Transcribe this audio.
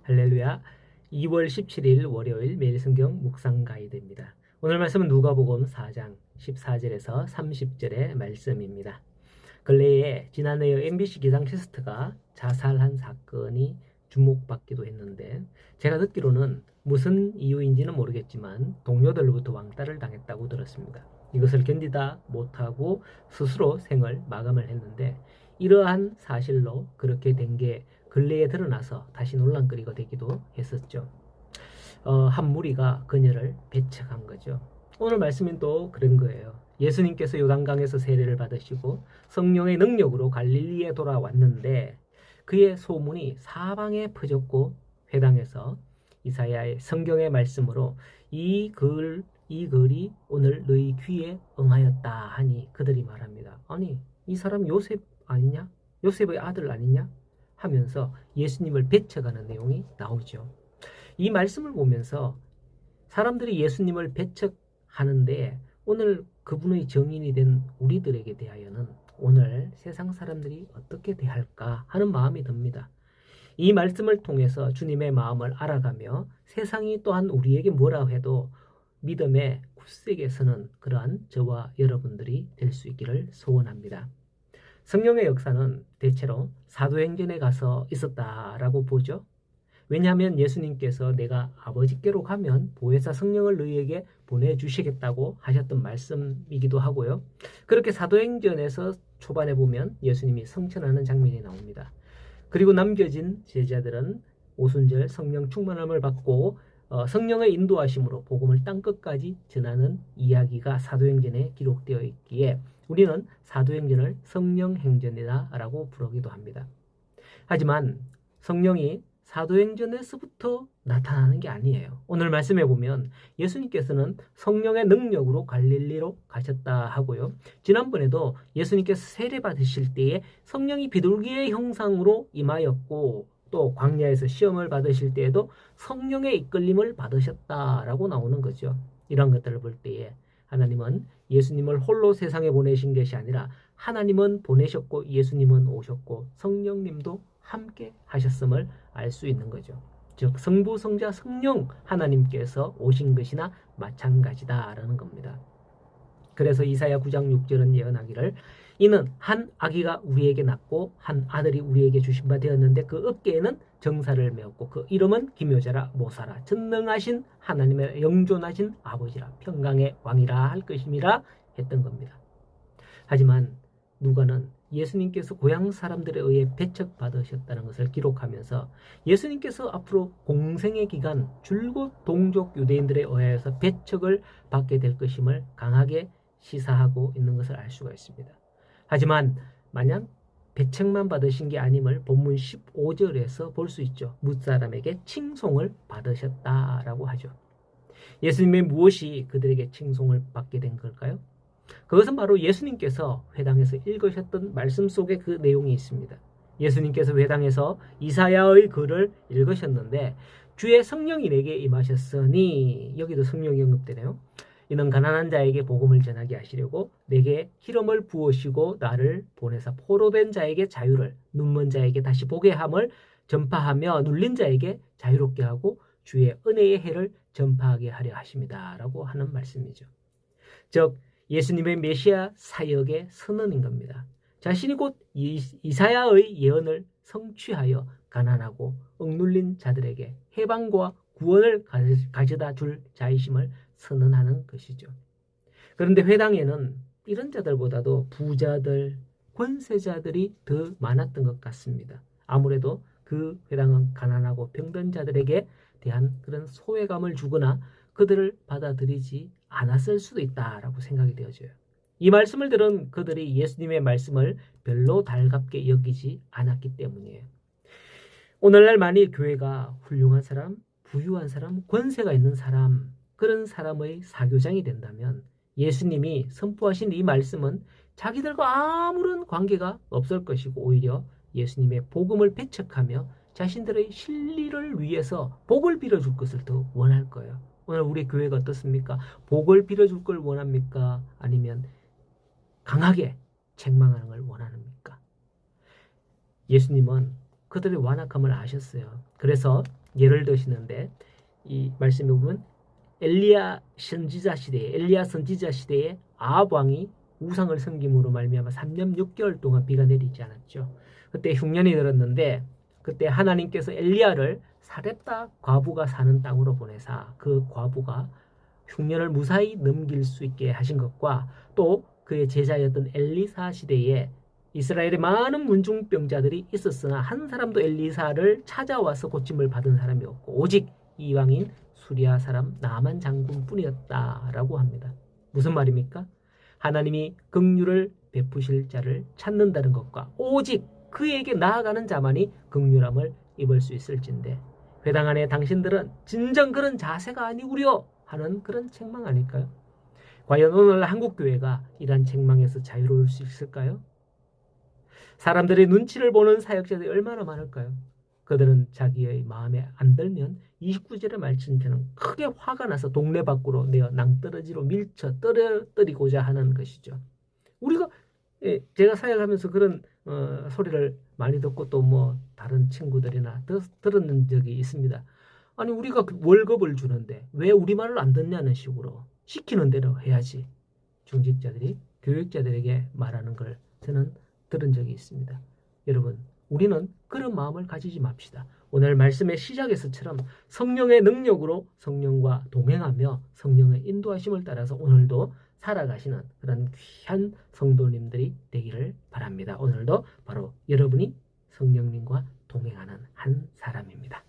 할렐루야. 2월 17일 월요일 매일 성경 묵상 가이드입니다. 오늘 말씀은 누가복음 4장 14절에서 30절의 말씀입니다. 근래에 지난해 MBC 기상캐스터가 자살한 사건이 주목받기도 했는데 제가 듣기로는 무슨 이유인지는 모르겠지만 동료들로부터 왕따를 당했다고 들었습니다. 이것을 견디다 못하고 스스로 생을 마감을 했는데 이러한 사실로 그렇게 된 게 근래에 드러나서 다시 논란거리가 되기도 했었죠. 한 무리가 그녀를 배척한 거죠. 오늘 말씀은 또 그런 거예요. 예수님께서 요단강에서 세례를 받으시고 성령의 능력으로 갈릴리에 돌아왔는데 그의 소문이 사방에 퍼졌고 회당에서 이사야의 성경의 말씀으로 이 글이 오늘 너희 귀에 응하였다 하니 그들이 말합니다. 아니 이 사람 요셉 아니냐? 요셉의 아들 아니냐? 하면서 예수님을 배척하는 내용이 나오죠. 이 말씀을 보면서 사람들이 예수님을 배척하는데 오늘 그분의 증인이 된 우리들에게 대하여는 오늘 세상 사람들이 어떻게 대할까 하는 마음이 듭니다. 이 말씀을 통해서 주님의 마음을 알아가며 세상이 또한 우리에게 뭐라 해도 믿음의 굳세게 서는 그러한 저와 여러분들이 될 수 있기를 소원합니다. 성령의 역사는 대체로 사도행전에 가서 있었다라고 보죠. 왜냐하면 예수님께서 내가 아버지께로 가면 보혜사 성령을 너희에게 보내주시겠다고 하셨던 말씀이기도 하고요. 그렇게 사도행전에서 초반에 보면 예수님이 성천하는 장면이 나옵니다. 그리고 남겨진 제자들은 오순절 성령 충만함을 받고 성령의 인도하심으로 복음을 땅끝까지 전하는 이야기가 사도행전에 기록되어 있기에 우리는 사도행전을 성령행전이라고 부르기도 합니다. 하지만 성령이 사도행전에서부터 나타나는 게 아니에요. 오늘 말씀해 보면 예수님께서는 성령의 능력으로 갈릴리로 가셨다 하고요. 지난번에도 예수님께서 세례 받으실 때에 성령이 비둘기의 형상으로 임하였고 또 광야에서 시험을 받으실 때에도 성령의 이끌림을 받으셨다라고 나오는 거죠. 이런 것들을 볼 때에 하나님은 예수님을 홀로 세상에 보내신 것이 아니라 하나님은 보내셨고 예수님은 오셨고 성령님도 함께 하셨음을 알 수 있는 거죠. 즉 성부, 성자, 성령 하나님께서 오신 것이나 마찬가지다라는 겁니다. 그래서 이사야 9장 6절은 예언하기를 이는 한 아기가 우리에게 낳고 한 아들이 우리에게 주신 바 되었는데 그 어깨에는 정사를 메었고 그 이름은 기묘자라 모사라 전능하신 하나님의 영존하신 아버지라 평강의 왕이라 할 것임이라 했던 겁니다. 하지만 누가는 예수님께서 고향 사람들에 의해 배척받으셨다는 것을 기록하면서 예수님께서 앞으로 공생의 기간 줄곧 동족 유대인들에 의하여서 배척을 받게 될 것임을 강하게 시사하고 있는 것을 알 수가 있습니다. 하지만 마냥 배척만 받으신 게 아님을 본문 15절에서 볼 수 있죠. 뭇사람에게 칭송을 받으셨다라고 하죠. 예수님의 무엇이 그들에게 칭송을 받게 된 걸까요? 그것은 바로 예수님께서 회당에서 읽으셨던 말씀 속에 그 내용이 있습니다. 예수님께서 회당에서 이사야의 글을 읽으셨는데 주의 성령이 내게 임하셨으니 여기도 성령이 언급되네요. 이는 가난한 자에게 복음을 전하게 하시려고 내게 기름을 부으시고 나를 보내사 포로된 자에게 자유를 눈먼 자에게 다시 보게 함을 전파하며 눌린 자에게 자유롭게 하고 주의 은혜의 해를 전파하게 하려 하십니다. 라고 하는 말씀이죠. 즉 예수님의 메시아 사역의 선언인 겁니다. 자신이 곧 이사야의 예언을 성취하여 가난하고 억눌린 자들에게 해방과 구원을 가져다 줄 자이심을 선언하는 것이죠. 그런데 회당에는 이런 자들보다도 부자들, 권세자들이 더 많았던 것 같습니다. 아무래도 그 회당은 가난하고 병든 자들에게 대한 그런 소외감을 주거나 그들을 받아들이지 않았을 수도 있다라고 생각이 되어져요. 이 말씀을 들은 그들이 예수님의 말씀을 별로 달갑게 여기지 않았기 때문이에요. 오늘날 만일 교회가 훌륭한 사람, 부유한 사람, 권세가 있는 사람, 그런 사람의 사교장이 된다면 예수님이 선포하신 이 말씀은 자기들과 아무런 관계가 없을 것이고 오히려 예수님의 복음을 배척하며 자신들의 실리를 위해서 복을 빌어줄 것을 더 원할 거예요. 오늘 우리 교회가 어떻습니까? 복을 빌어줄 걸 원합니까? 아니면 강하게 책망하는 걸 원합니까? 예수님은 그들의 완악함을 아셨어요. 그래서 예를 드시는데 이 말씀에 보면 엘리야 선지자 시대에 아합 왕이 우상을 섬김으로 말미암아 3년 6개월 동안 비가 내리지 않았죠. 그때 흉년이 들었는데 그때 하나님께서 엘리야를 사렙다 과부가 사는 땅으로 보내사 그 과부가 흉년을 무사히 넘길 수 있게 하신 것과 또 그의 제자였던 엘리사 시대에 이스라엘에 많은 문중병자들이 있었으나 한 사람도 엘리사를 찾아와서 고침을 받은 사람이 없고 오직 이방인 수리아 사람 나만 장군뿐이었다라고 합니다. 무슨 말입니까? 하나님이 긍휼을 베푸실 자를 찾는다는 것과 오직 그에게 나아가는 자만이 긍휼함을 입을 수 있을진데 회당 안에 당신들은 진정 그런 자세가 아니구려 하는 그런 책망 아닐까요? 과연 오늘 한국교회가 이러한 책망에서 자유로울 수 있을까요? 사람들의 눈치를 보는 사역자들이 얼마나 많을까요? 그들은 자기의 마음에 안 들면 29절의 말씀처럼 크게 화가 나서 동네 밖으로 내어 낭떠러지로 밀쳐 떨어뜨리고자 하는 것이죠. 우리가 제가 사역하면서 그런 소리를 많이 듣고 또 뭐 다른 친구들이나 들었는 적이 있습니다. 아니 우리가 월급을 주는데 왜 우리 말을 안 듣냐는 식으로 시키는 대로 해야지. 중직자들이 교육자들에게 말하는 걸 저는 들은 적이 있습니다. 여러분 우리는 그런 마음을 가지지 맙시다. 오늘 말씀의 시작에서처럼 성령의 능력으로 성령과 동행하며 성령의 인도하심을 따라서 오늘도 살아가시는 그런 귀한 성도님들이 되기를 바랍니다. 오늘도 바로 여러분이 성령님과 동행하는 한 사람입니다.